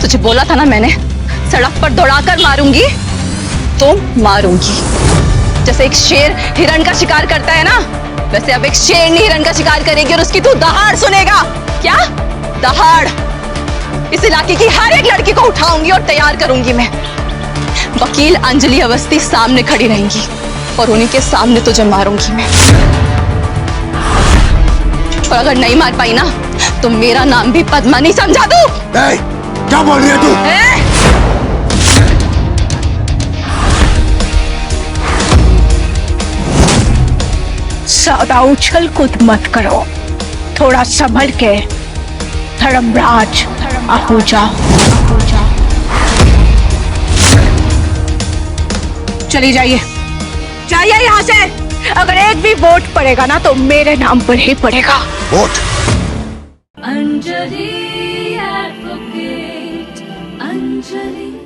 तुझे बोला था ना मैंने, सड़क पर दौड़ाकर मारूंगी तो मारूंगी। जैसे एक शेर हिरण का शिकार करता है ना, वैसे अब एक शेरनी हिरण का शिकार करेगी और उसकी तू दहाड़ सुनेगा। क्या दहाड़? इस इलाके की हर एक लड़की को उठाऊंगी और तैयार करूंगी मैं। वकील अंजलि अवस्थी सामने खड़ी रहेंगी और उन्हीं के सामने तुझे मारूंगी मैं। और अगर नहीं मार पाई ना तो मेरा नाम भी पद्मा नहीं समझा दूं। क्या बोल रही है तू? ज्यादा उछल कूद मत करो, थोड़ा संभल के। धर्मराज आहूजा, चली जाइए, जाइए यहाँ से। अगर एक भी वोट पड़ेगा ना तो मेरे नाम पर ही पड़ेगा। वोट? अंजलि एडवोकेट, अंजलि।